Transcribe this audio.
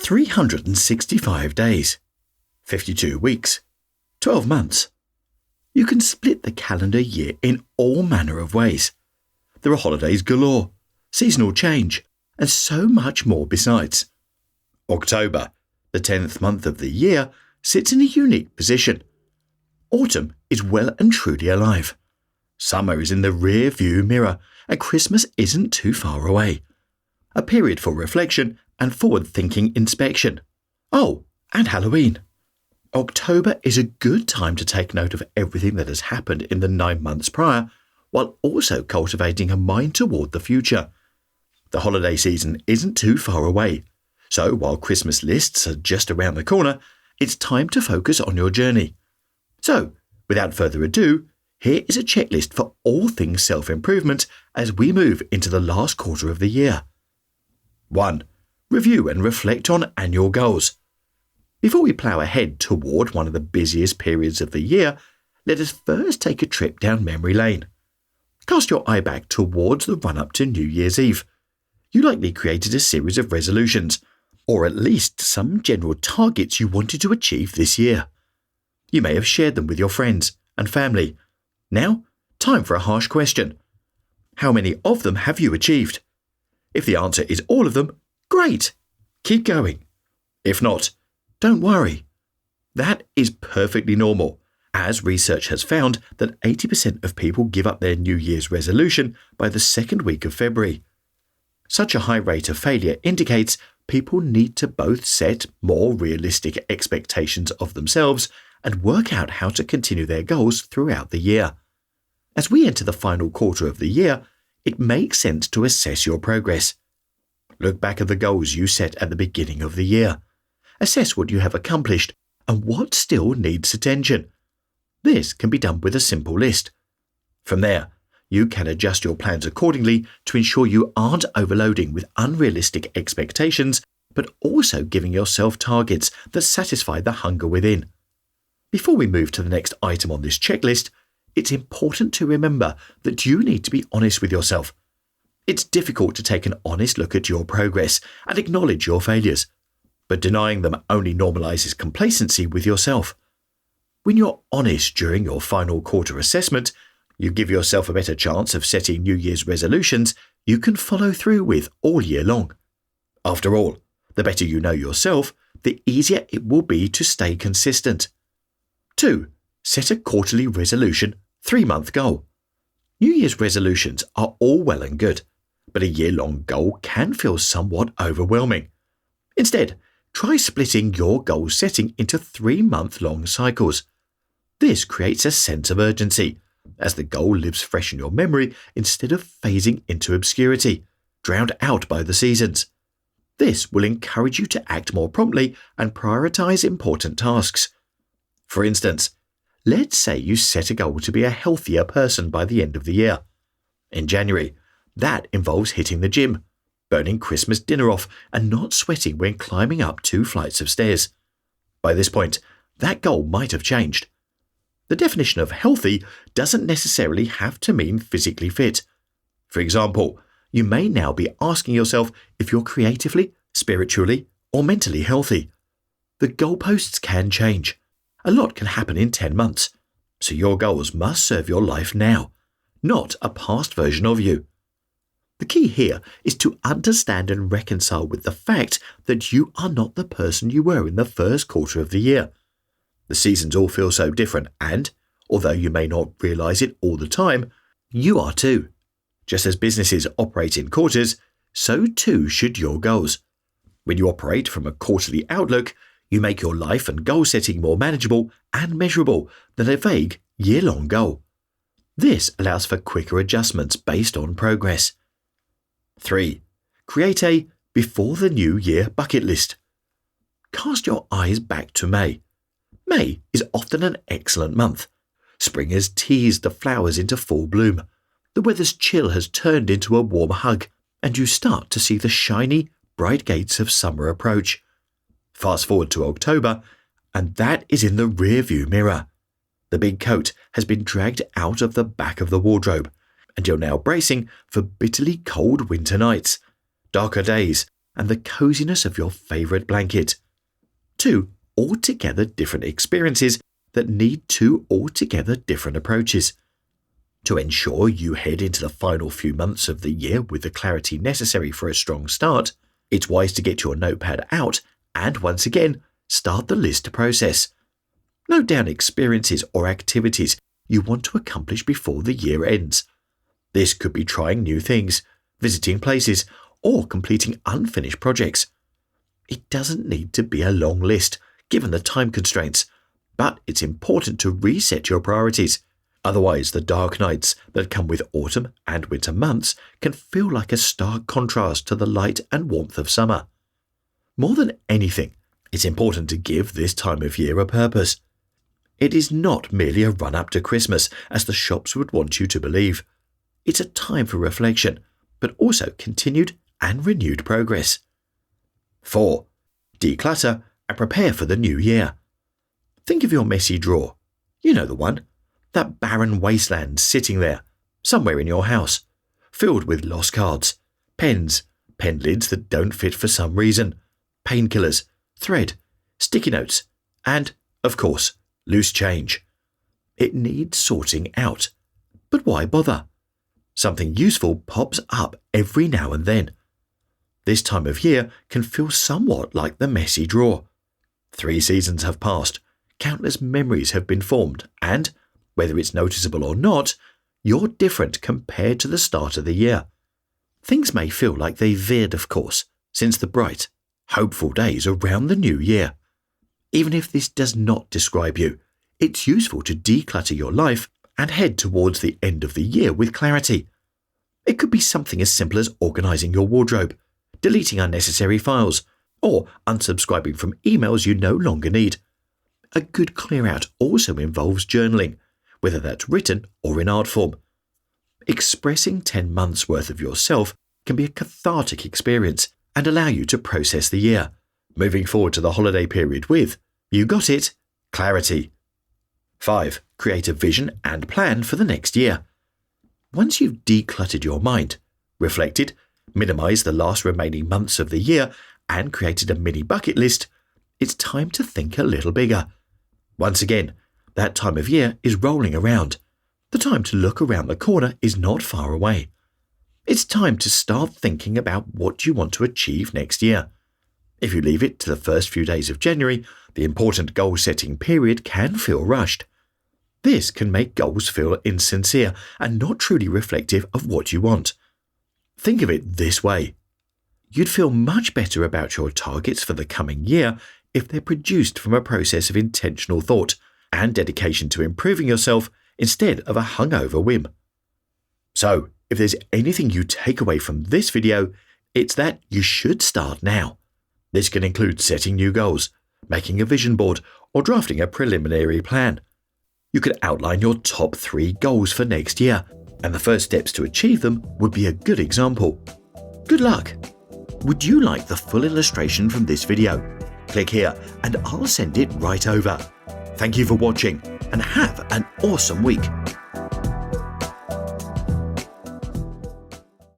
365 days, 52 weeks, 12 months. You can split the calendar year in all manner of ways. There are holidays galore, seasonal change, and so much more besides. October, the 10th month of the year, sits in a unique position. Autumn is well and truly alive. Summer is in the rear view mirror, and Christmas isn't too far away. A period for reflection and forward-thinking inspection. Oh, and Halloween. October is a good time to take note of everything that has happened in the 9 months prior, while also cultivating a mind toward the future. The holiday season isn't too far away, so while Christmas lists are just around the corner, it's time to focus on your journey. So, without further ado, here is a checklist for all things self-improvement as we move into the last quarter of the year. 1. Review and reflect on annual goals. Before we plough ahead toward one of the busiest periods of the year, let us first take a trip down memory lane. Cast your eye back towards the run-up to New Year's Eve. You likely created a series of resolutions, or at least some general targets you wanted to achieve this year. You may have shared them with your friends and family. Now, time for a harsh question. How many of them have you achieved? If the answer is all of them, great! Keep going. If not, don't worry. That is perfectly normal, as research has found that 80% of people give up their New Year's resolution by the second week of February. Such a high rate of failure indicates people need to both set more realistic expectations of themselves and work out how to continue their goals throughout the year. As we enter the final quarter of the year, it makes sense to assess your progress. Look back at the goals you set at the beginning of the year. Assess what you have accomplished and what still needs attention. This can be done with a simple list. From there, you can adjust your plans accordingly to ensure you aren't overloading with unrealistic expectations, but also giving yourself targets that satisfy the hunger within. Before we move to the next item on this checklist, it's important to remember that you need to be honest with yourself. It's difficult to take an honest look at your progress and acknowledge your failures, but denying them only normalizes complacency with yourself. When you're honest during your final quarter assessment, you give yourself a better chance of setting New Year's resolutions you can follow through with all year long. After all, the better you know yourself, the easier it will be to stay consistent. 2. Set a quarterly resolution 3-month goal. New Year's resolutions are all well and good, but a year-long goal can feel somewhat overwhelming. Instead, try splitting your goal setting into 3-month-long cycles. This creates a sense of urgency, as the goal lives fresh in your memory instead of phasing into obscurity, drowned out by the seasons. This will encourage you to act more promptly and prioritize important tasks. For instance, let's say you set a goal to be a healthier person by the end of the year. In January, that involves hitting the gym, burning Christmas dinner off, and not sweating when climbing up 2 flights of stairs. By this point, that goal might have changed. The definition of healthy doesn't necessarily have to mean physically fit. For example, you may now be asking yourself if you're creatively, spiritually, or mentally healthy. The goalposts can change. A lot can happen in 10 months, so your goals must serve your life now, not a past version of you. The key here is to understand and reconcile with the fact that you are not the person you were in the first quarter of the year. The seasons all feel so different and, although you may not realize it all the time, you are too. Just as businesses operate in quarters, so too should your goals. When you operate from a quarterly outlook, you make your life and goal setting more manageable and measurable than a vague year-long goal. This allows for quicker adjustments based on progress. 3. Create a before the new year bucket list. Cast your eyes back to May. May is often an excellent month. Spring has teased the flowers into full bloom. The weather's chill has turned into a warm hug, and you start to see the shiny, bright gates of summer approach. Fast forward to October, and that is in the rearview mirror. The big coat has been dragged out of the back of the wardrobe, and you're now bracing for bitterly cold winter nights, darker days, and the coziness of your favourite blanket. 2 altogether different experiences that need 2 altogether different approaches. To ensure you head into the final few months of the year with the clarity necessary for a strong start, it's wise to get your notepad out and once again start the list process. Note down experiences or activities you want to accomplish before the year ends. This could be trying new things, visiting places, or completing unfinished projects. It doesn't need to be a long list, given the time constraints, but it's important to reset your priorities. Otherwise, the dark nights that come with autumn and winter months can feel like a stark contrast to the light and warmth of summer. More than anything, it's important to give this time of year a purpose. It is not merely a run-up to Christmas, as the shops would want you to believe. It's a time for reflection, but also continued and renewed progress. 4. Declutter and prepare for the new year. Think of your messy drawer. You know the one. That barren wasteland sitting there, somewhere in your house, filled with lost cards, pens, pen lids that don't fit for some reason, painkillers, thread, sticky notes, and, of course, loose change. It needs sorting out. But why bother? Something useful pops up every now and then. This time of year can feel somewhat like the messy drawer. 3 seasons have passed, countless memories have been formed, and, whether it's noticeable or not, you're different compared to the start of the year. Things may feel like they veered, of course, since the bright, hopeful days around the new year. Even if this does not describe you, it's useful to declutter your life and head towards the end of the year with clarity. It could be something as simple as organizing your wardrobe, deleting unnecessary files, or unsubscribing from emails you no longer need. A good clear-out also involves journaling, whether that's written or in art form. Expressing 10 months' worth of yourself can be a cathartic experience and allow you to process the year, moving forward to the holiday period with, you got it, clarity. 5. Create a vision and plan for the next year. Once you've decluttered your mind, reflected, minimized the last remaining months of the year, and created a mini bucket list, it's time to think a little bigger. Once again, that time of year is rolling around. The time to look around the corner is not far away. It's time to start thinking about what you want to achieve next year. If you leave it to the first few days of January, the important goal-setting period can feel rushed. This can make goals feel insincere and not truly reflective of what you want. Think of it this way. You'd feel much better about your targets for the coming year if they're produced from a process of intentional thought and dedication to improving yourself instead of a hungover whim. So, if there's anything you take away from this video, it's that you should start now. This can include setting new goals, making a vision board, or drafting a preliminary plan. You could outline your top 3 goals for next year, and the first steps to achieve them would be a good example. Good luck! Would you like the full illustration from this video? Click here and I'll send it right over. Thank you for watching and have an awesome week.